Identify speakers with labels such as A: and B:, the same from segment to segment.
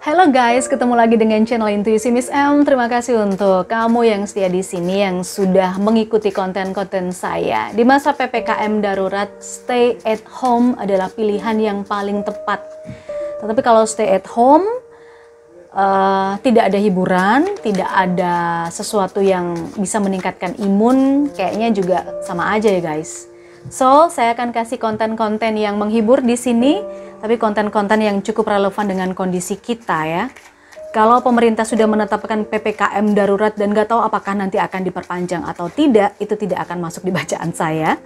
A: Halo guys, ketemu lagi dengan channel Intuisi Miss M. Terima kasih untuk kamu yang setia di sini, yang sudah mengikuti konten-konten saya. Di masa PPKM darurat, stay at home adalah pilihan yang paling tepat. Tetapi kalau stay at home, tidak ada hiburan, tidak ada sesuatu yang bisa meningkatkan imun, kayaknya juga sama aja ya guys. So, saya akan kasih konten-konten yang menghibur di sini, tapi konten-konten yang cukup relevan dengan kondisi kita ya. Kalau pemerintah sudah menetapkan PPKM darurat dan nggak tahu apakah nanti akan diperpanjang atau tidak, itu tidak akan masuk di bacaan saya.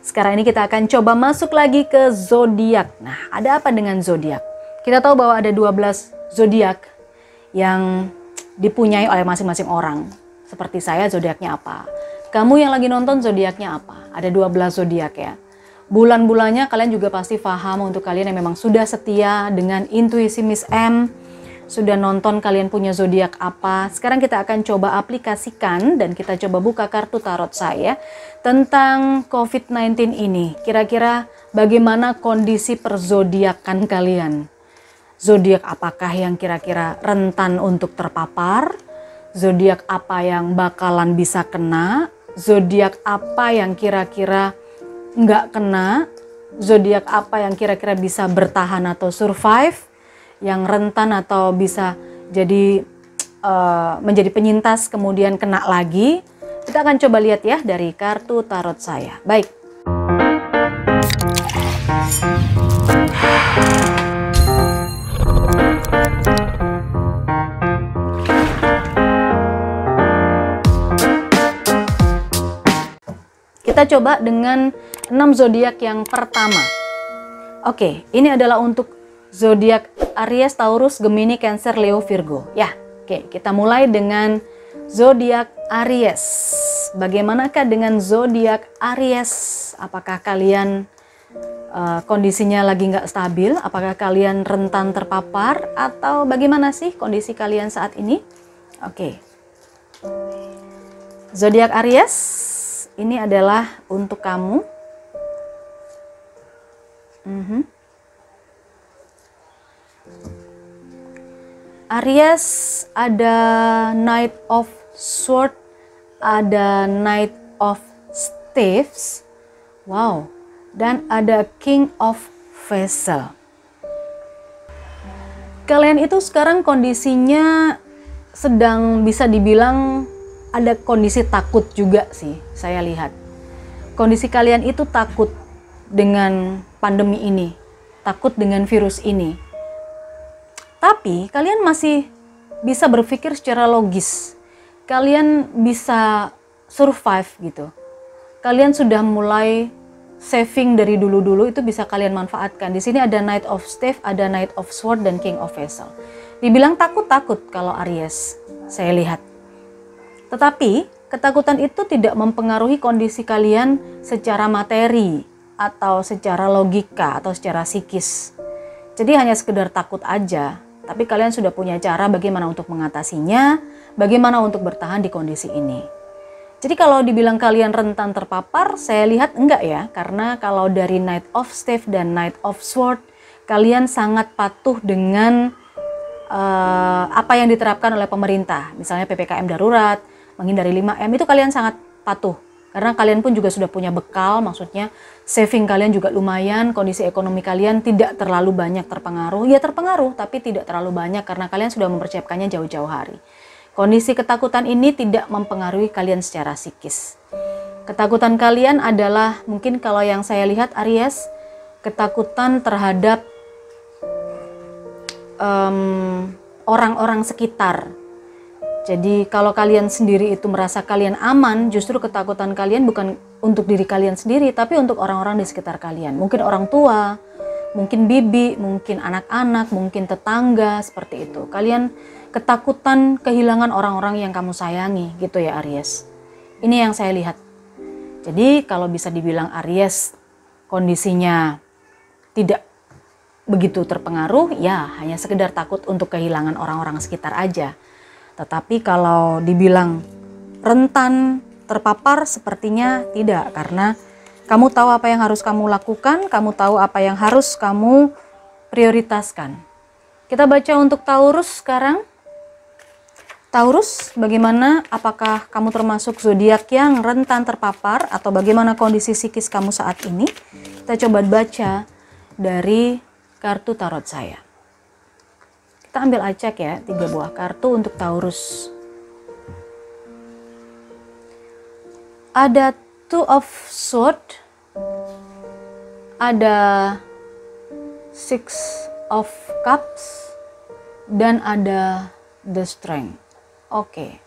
A: Sekarang ini kita akan coba masuk lagi ke zodiak. Nah, ada apa dengan zodiak? Kita tahu bahwa ada 12 zodiak yang dipunyai oleh masing-masing orang. Seperti saya, zodiaknya apa? Kamu yang lagi nonton zodiaknya apa? Ada 12 zodiak ya. Bulan-bulannya kalian juga pasti paham untuk kalian yang memang sudah setia dengan Intuisi Miss M. Sudah nonton kalian punya zodiak apa. Sekarang kita akan coba aplikasikan dan kita coba buka kartu tarot saya tentang COVID-19 ini. Kira-kira bagaimana kondisi perzodiakan kalian? Zodiak apakah yang kira-kira rentan untuk terpapar? Zodiak apa yang bakalan bisa kena? Zodiak apa yang kira-kira nggak kena? Zodiak apa yang kira-kira bisa bertahan atau survive? Yang rentan atau bisa jadi menjadi penyintas kemudian kena lagi? Kita akan coba lihat ya dari kartu tarot saya. Baik. Kita coba dengan 6 zodiak yang pertama. Oke, ini adalah untuk zodiak Aries, Taurus, Gemini, Cancer, Leo, Virgo. Ya, oke, kita mulai dengan zodiak Aries. Bagaimanakah dengan zodiak Aries? Apakah kalian kondisinya lagi nggak stabil? Apakah kalian rentan terpapar? Atau bagaimana sih kondisi kalian saat ini? Oke, zodiak Aries. Ini adalah untuk kamu. Aries, ada Knight of Swords, ada Knight of Staves, wow, dan ada King of Vessel. Kalian itu sekarang kondisinya sedang bisa dibilang ada kondisi takut juga sih, saya lihat. Kondisi kalian itu takut dengan pandemi ini, takut dengan virus ini. Tapi kalian masih bisa berpikir secara logis. Kalian bisa survive gitu. Kalian sudah mulai saving dari dulu-dulu, itu bisa kalian manfaatkan. Di sini ada Knight of Staves, ada Knight of Swords, dan King of Vessel. Dibilang takut-takut kalau Aries, saya lihat. Tetapi ketakutan itu tidak mempengaruhi kondisi kalian secara materi atau secara logika atau secara psikis. Jadi hanya sekedar takut aja, tapi kalian sudah punya cara bagaimana untuk mengatasinya, bagaimana untuk bertahan di kondisi ini. Jadi kalau dibilang kalian rentan terpapar, saya lihat enggak ya, karena kalau dari Knight of Staves dan Knight of Swords, kalian sangat patuh dengan apa yang diterapkan oleh pemerintah, misalnya PPKM darurat, menghindari 5M, itu kalian sangat patuh. Karena kalian pun juga sudah punya bekal, maksudnya saving kalian juga lumayan, kondisi ekonomi kalian tidak terlalu banyak terpengaruh. Ya terpengaruh, tapi tidak terlalu banyak karena kalian sudah mempersiapkannya jauh-jauh hari. Kondisi ketakutan ini tidak mempengaruhi kalian secara psikis. Ketakutan kalian adalah, mungkin kalau yang saya lihat Aries, ketakutan terhadap orang-orang sekitar. Jadi kalau kalian sendiri itu merasa kalian aman, justru ketakutan kalian bukan untuk diri kalian sendiri, tapi untuk orang-orang di sekitar kalian. Mungkin orang tua, mungkin bibi, mungkin anak-anak, mungkin tetangga, seperti itu. Kalian ketakutan kehilangan orang-orang yang kamu sayangi, gitu ya Aries. Ini yang saya lihat. Jadi kalau bisa dibilang Aries kondisinya tidak begitu terpengaruh, ya hanya sekedar takut untuk kehilangan orang-orang sekitar aja. Tetapi kalau dibilang rentan terpapar, sepertinya tidak, karena kamu tahu apa yang harus kamu lakukan, kamu tahu apa yang harus kamu prioritaskan. Kita baca untuk Taurus sekarang. Taurus, bagaimana? Apakah kamu termasuk zodiak yang rentan terpapar atau bagaimana kondisi psikis kamu saat ini? Kita coba baca dari kartu tarot saya. Kita ambil acak ya, 3 buah kartu untuk Taurus. Ada Two of Swords, ada Six of Cups, dan ada The Strength. Oke.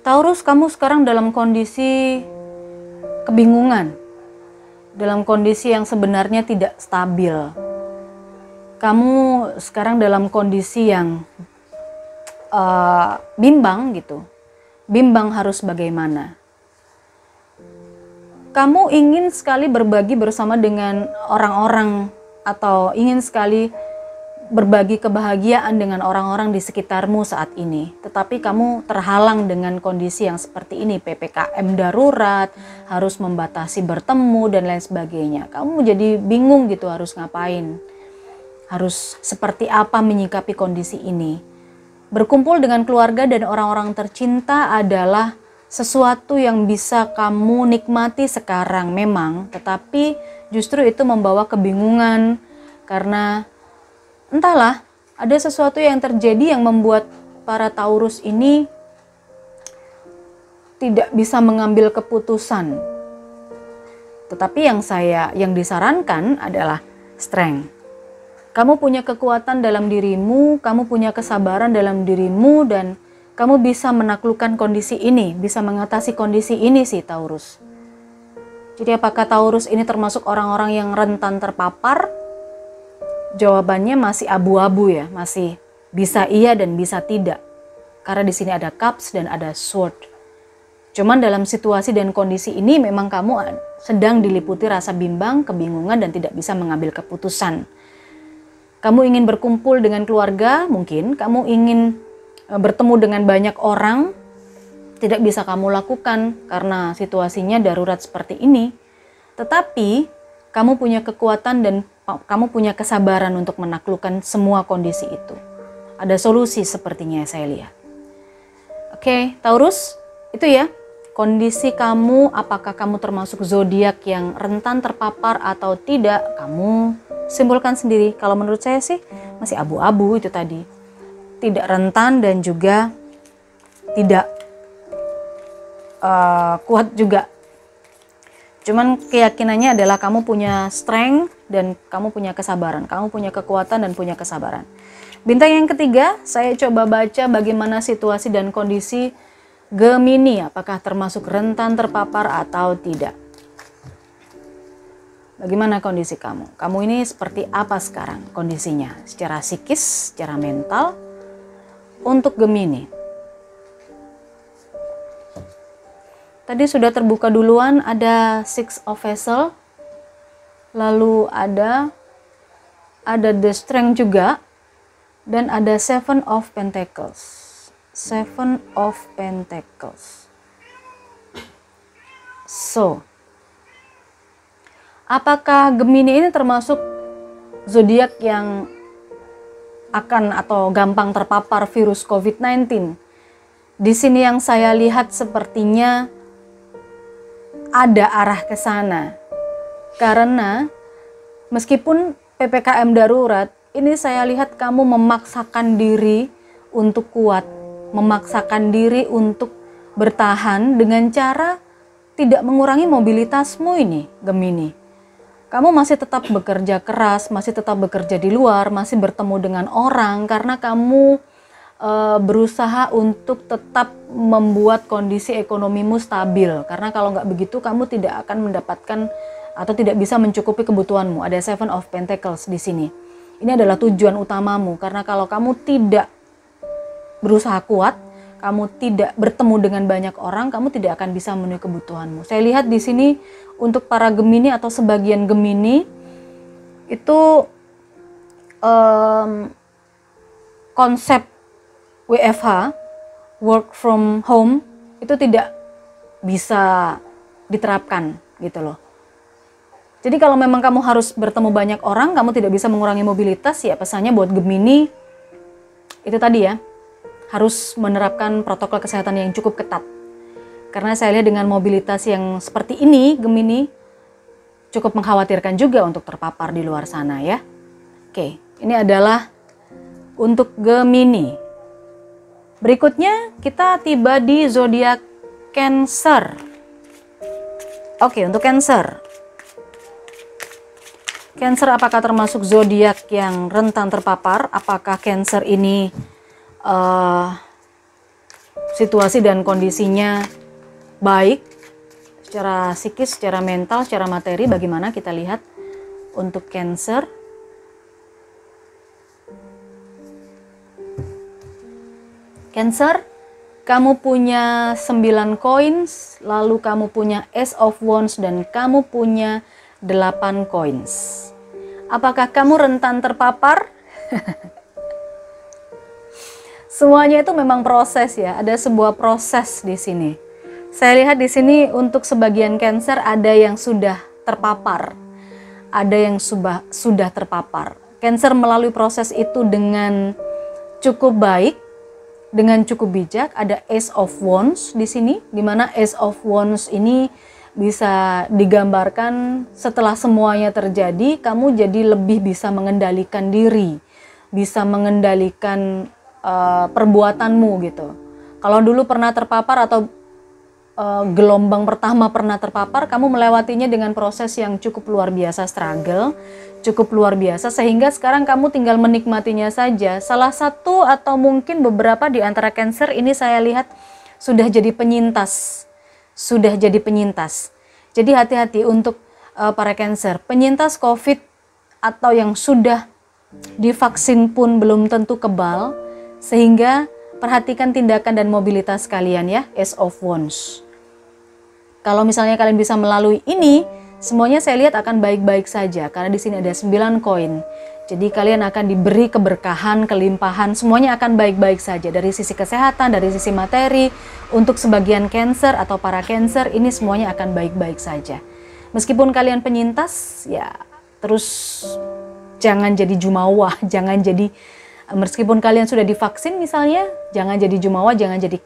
A: Taurus, kamu sekarang dalam kondisi kebingungan. Dalam kondisi yang sebenarnya tidak stabil. Kamu sekarang dalam kondisi yang bimbang gitu. Bimbang harus bagaimana. Kamu ingin sekali berbagi bersama dengan orang-orang atau ingin sekali berbagi kebahagiaan dengan orang-orang di sekitarmu saat ini. Tetapi kamu terhalang dengan kondisi yang seperti ini. PPKM darurat, harus membatasi bertemu dan lain sebagainya. Kamu jadi bingung gitu harus ngapain. Harus seperti apa menyikapi kondisi ini. Berkumpul dengan keluarga dan orang-orang tercinta adalah sesuatu yang bisa kamu nikmati sekarang memang. Tetapi justru itu membawa kebingungan karena entahlah, ada sesuatu yang terjadi yang membuat para Taurus ini tidak bisa mengambil keputusan. Tetapi yang disarankan adalah strength. Kamu punya kekuatan dalam dirimu, kamu punya kesabaran dalam dirimu, dan kamu bisa menaklukkan kondisi ini, bisa mengatasi kondisi ini sih Taurus. Jadi apakah Taurus ini termasuk orang-orang yang rentan terpapar? Jawabannya masih abu-abu ya, masih bisa iya dan bisa tidak. Karena di sini ada cups dan ada sword. Cuman dalam situasi dan kondisi ini memang kamu sedang diliputi rasa bimbang, kebingungan dan tidak bisa mengambil keputusan. Kamu ingin berkumpul dengan keluarga, mungkin kamu ingin bertemu dengan banyak orang, tidak bisa kamu lakukan karena situasinya darurat seperti ini. Tetapi kamu punya kekuatan dan kamu punya kesabaran untuk menaklukkan semua kondisi itu. Ada solusi sepertinya saya lihat. Oke, Taurus, itu ya. Kondisi kamu, apakah kamu termasuk zodiak yang rentan terpapar atau tidak, kamu simpulkan sendiri. Kalau menurut saya sih masih abu-abu itu tadi. Tidak rentan dan juga tidak kuat juga. Cuman keyakinannya adalah kamu punya strength dan kamu punya kesabaran. Kamu punya kekuatan dan punya kesabaran. Bintang yang ketiga, saya coba baca bagaimana situasi dan kondisi Gemini. Apakah termasuk rentan terpapar atau tidak? Bagaimana kondisi kamu? Kamu ini seperti apa sekarang kondisinya? Secara psikis, secara mental? Untuk Gemini. Tadi sudah terbuka duluan, ada Six of Vessel, lalu ada The Strength juga, dan ada Seven of Pentacles. Seven of Pentacles. So, apakah Gemini ini termasuk zodiak yang akan atau gampang terpapar virus COVID-19? Di sini yang saya lihat sepertinya ada arah ke sana. Karena meskipun PPKM darurat, ini saya lihat kamu memaksakan diri untuk kuat, memaksakan diri untuk bertahan dengan cara tidak mengurangi mobilitasmu ini, Gemini. Kamu masih tetap bekerja keras, masih tetap bekerja di luar, masih bertemu dengan orang karena kamu berusaha untuk tetap membuat kondisi ekonomimu stabil. Karena kalau nggak begitu kamu tidak akan mendapatkan atau tidak bisa mencukupi kebutuhanmu. Ada Seven of Pentacles di sini. Ini adalah tujuan utamamu. Karena kalau kamu tidak berusaha kuat, kamu tidak bertemu dengan banyak orang, kamu tidak akan bisa memenuhi kebutuhanmu. Saya lihat di sini untuk para Gemini atau sebagian Gemini itu konsep WFH, work from home, itu tidak bisa diterapkan gitu loh. Jadi kalau memang kamu harus bertemu banyak orang, kamu tidak bisa mengurangi mobilitas, ya pesannya buat Gemini, itu tadi ya, harus menerapkan protokol kesehatan yang cukup ketat. Karena saya lihat dengan mobilitas yang seperti ini, Gemini, cukup mengkhawatirkan juga untuk terpapar di luar sana ya. Oke, ini adalah untuk Gemini. Berikutnya kita tiba di zodiak Cancer. Oke, untuk Cancer. Cancer apakah termasuk zodiak yang rentan terpapar? Apakah Cancer ini situasi dan kondisinya baik secara psikis, secara mental, secara materi? Bagaimana kita lihat untuk Cancer? Cancer, kamu punya 9 coins, lalu kamu punya Ace of Wands, dan kamu punya 8 coins. Apakah kamu rentan terpapar? Semuanya itu memang proses ya, ada sebuah proses di sini. Saya lihat di sini untuk sebagian Cancer ada yang sudah terpapar, ada yang sudah terpapar. Cancer melalui proses itu dengan cukup baik, dengan cukup bijak. Ada Ace of Wands di sini, di mana Ace of Wands ini bisa digambarkan setelah semuanya terjadi, kamu jadi lebih bisa mengendalikan diri, bisa mengendalikan perbuatanmu gitu. Kalau dulu pernah terpapar atau gelombang pertama pernah terpapar, kamu melewatinya dengan proses yang cukup luar biasa, struggle, cukup luar biasa, sehingga sekarang kamu tinggal menikmatinya saja. Salah satu atau mungkin beberapa di antara Cancer ini saya lihat sudah jadi penyintas. Jadi hati-hati untuk para Cancer. Penyintas COVID atau yang sudah divaksin pun belum tentu kebal, sehingga perhatikan tindakan dan mobilitas kalian ya, Ace of Wands. Kalau misalnya kalian bisa melalui ini, semuanya saya lihat akan baik-baik saja, karena di sini ada 9 koin. Jadi kalian akan diberi keberkahan, kelimpahan, semuanya akan baik-baik saja. Dari sisi kesehatan, dari sisi materi, untuk sebagian Cancer atau para Cancer, ini semuanya akan baik-baik saja. Meskipun kalian penyintas, ya terus jangan jadi jumawa, meskipun kalian sudah divaksin misalnya, jangan jadi jumawa, jangan jadi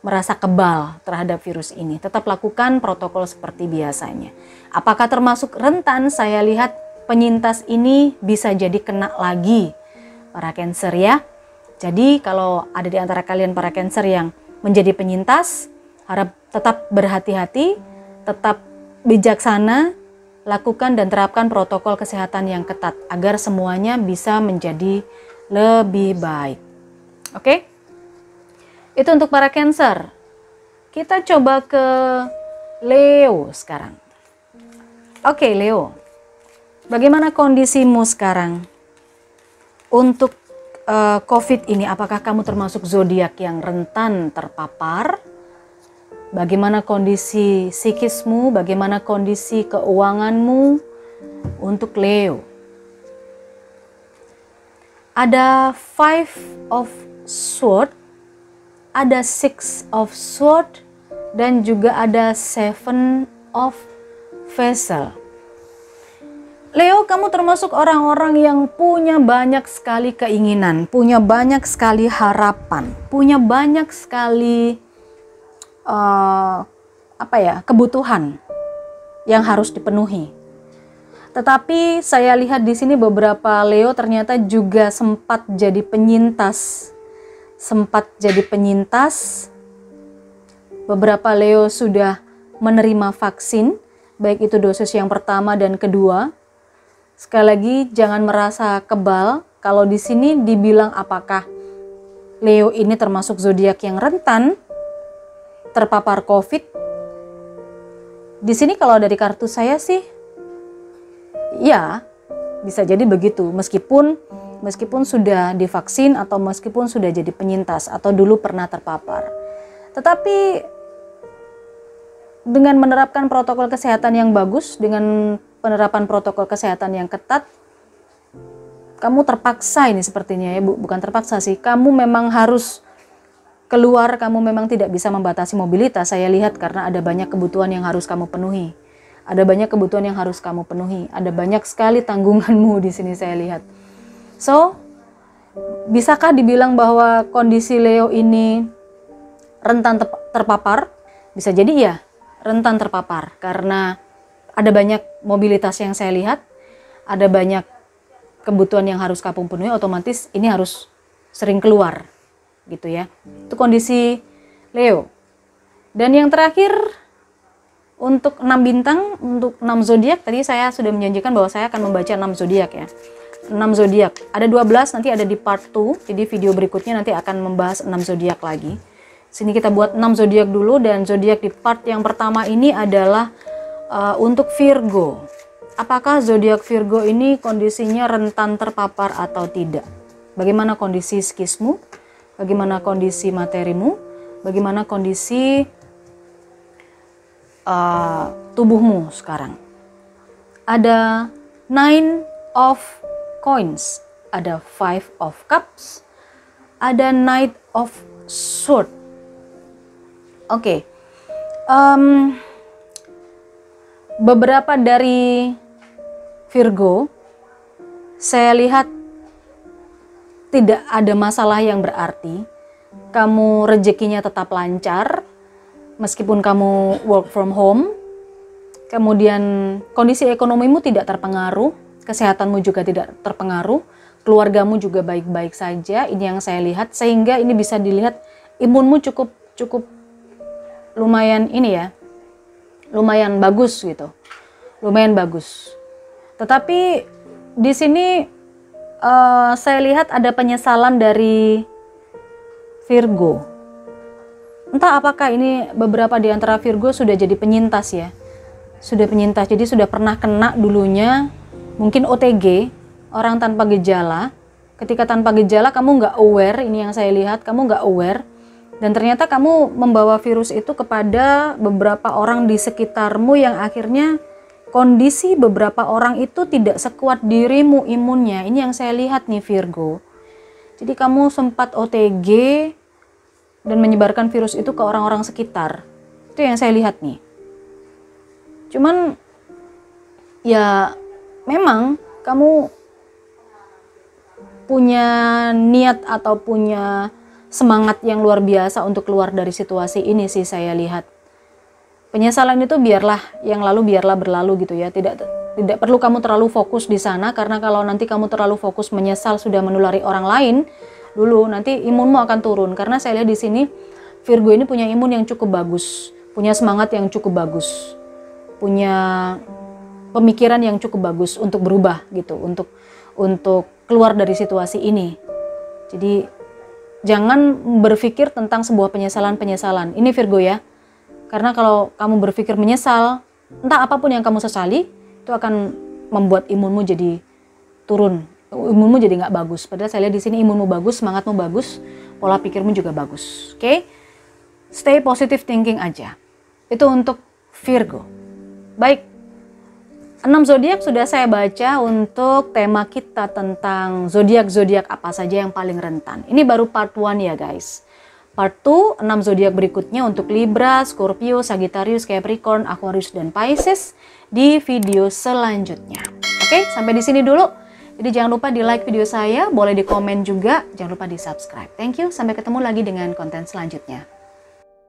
A: merasa kebal terhadap virus ini. Tetap lakukan protokol seperti biasanya. Apakah termasuk rentan? Saya lihat penyintas ini bisa jadi kena lagi para Cancer ya. Jadi kalau ada di antara kalian para Cancer yang menjadi penyintas, harap tetap berhati-hati, tetap bijaksana, lakukan dan terapkan protokol kesehatan yang ketat agar semuanya bisa menjadi lebih baik. Oke? Itu untuk para Cancer. Kita coba ke Leo sekarang. Oke, Leo. Bagaimana kondisimu sekarang untuk COVID ini? Apakah kamu termasuk zodiak yang rentan terpapar? Bagaimana kondisi psikismu? Bagaimana kondisi keuanganmu untuk Leo? Ada 5 of Swords, ada 6 of Swords, dan juga ada 7 of Vessel. Leo, kamu termasuk orang-orang yang punya banyak sekali keinginan, punya banyak sekali harapan, punya banyak sekali kebutuhan yang harus dipenuhi. Tetapi saya lihat di sini beberapa Leo ternyata juga sempat jadi penyintas. Beberapa Leo sudah menerima vaksin, baik itu dosis yang pertama dan kedua. Sekali lagi, jangan merasa kebal. Kalau di sini dibilang apakah Leo ini termasuk zodiak yang rentan terpapar COVID. Di sini kalau dari kartu saya sih, ya bisa jadi begitu. Meskipun sudah divaksin atau meskipun sudah jadi penyintas atau dulu pernah terpapar. Tetapi dengan menerapkan protokol kesehatan yang bagus, dengan penerapan protokol kesehatan yang ketat, kamu terpaksa ini sepertinya ya, bukan terpaksa sih, kamu memang harus keluar, kamu memang tidak bisa membatasi mobilitas, saya lihat, karena ada banyak kebutuhan yang harus kamu penuhi. Ada banyak kebutuhan yang harus kamu penuhi. Ada banyak sekali tanggunganmu di sini saya lihat. So, bisakah dibilang bahwa kondisi Leo ini rentan terpapar? Bisa jadi ya, rentan terpapar. Karena ada banyak mobilitas yang saya lihat. Ada banyak kebutuhan yang harus kamu penuhi, otomatis ini harus sering keluar. Gitu ya. Itu kondisi Leo. Dan yang terakhir, untuk 6 bintang, untuk 6 zodiak, tadi saya sudah menjanjikan bahwa saya akan membaca 6 zodiak ya. 6 zodiak. Ada 12, nanti ada di part 2. Jadi video berikutnya nanti akan membahas 6 zodiak lagi. Sini kita buat 6 zodiak dulu, dan zodiak di part yang pertama ini adalah untuk Virgo. Apakah zodiak Virgo ini kondisinya rentan terpapar atau tidak? Bagaimana kondisi psikismu? Bagaimana kondisi materimu? Bagaimana kondisi tubuhmu sekarang? Ada 9 of coins, ada 5 of cups, ada Knight of sword. Oke. Beberapa dari Virgo saya lihat tidak ada masalah yang berarti. Kamu rezekinya tetap lancar meskipun kamu work from home. Kemudian kondisi ekonomimu tidak terpengaruh, kesehatanmu juga tidak terpengaruh, keluargamu juga baik-baik saja. Ini yang saya lihat, sehingga ini bisa dilihat imunmu cukup lumayan ini ya. Lumayan bagus gitu. Lumayan bagus. Tetapi di sini saya lihat ada penyesalan dari Virgo. Entah apakah ini beberapa di antara Virgo sudah jadi penyintas ya. Sudah penyintas, jadi sudah pernah kena dulunya, mungkin OTG, orang tanpa gejala. Ketika tanpa gejala kamu nggak aware, ini yang saya lihat, kamu nggak aware. Dan ternyata kamu membawa virus itu kepada beberapa orang di sekitarmu yang akhirnya kondisi beberapa orang itu tidak sekuat dirimu imunnya. Ini yang saya lihat nih Virgo. Jadi kamu sempat OTG dan menyebarkan virus itu ke orang-orang sekitar. Itu yang saya lihat nih. Cuman ya memang kamu punya niat atau punya semangat yang luar biasa untuk keluar dari situasi ini sih saya lihat. Penyesalan itu biarlah yang lalu biarlah berlalu gitu ya. Tidak perlu kamu terlalu fokus di sana, karena kalau nanti kamu terlalu fokus menyesal sudah menulari orang lain dulu, nanti imunmu akan turun. Karena saya lihat di sini Virgo ini punya imun yang cukup bagus, punya semangat yang cukup bagus, punya pemikiran yang cukup bagus untuk berubah gitu, untuk keluar dari situasi ini. Jadi jangan berpikir tentang sebuah penyesalan. Ini Virgo ya. Karena kalau kamu berpikir menyesal, entah apapun yang kamu sesali, itu akan membuat imunmu jadi turun. Imunmu jadi nggak bagus. Padahal saya lihat di sini imunmu bagus, semangatmu bagus, pola pikirmu juga bagus. Oke? Stay positive thinking aja. Itu untuk Virgo. Baik. 6 zodiak sudah saya baca untuk tema kita tentang zodiak-zodiak apa saja yang paling rentan. Ini baru part 1 ya guys. Part 2, 6 zodiak berikutnya untuk Libra, Scorpio, Sagittarius, Capricorn, Aquarius, dan Pisces di video selanjutnya. Oke, sampai di sini dulu. Jadi jangan lupa di like video saya, boleh di komen juga, jangan lupa di subscribe. Thank you, sampai ketemu lagi dengan konten selanjutnya.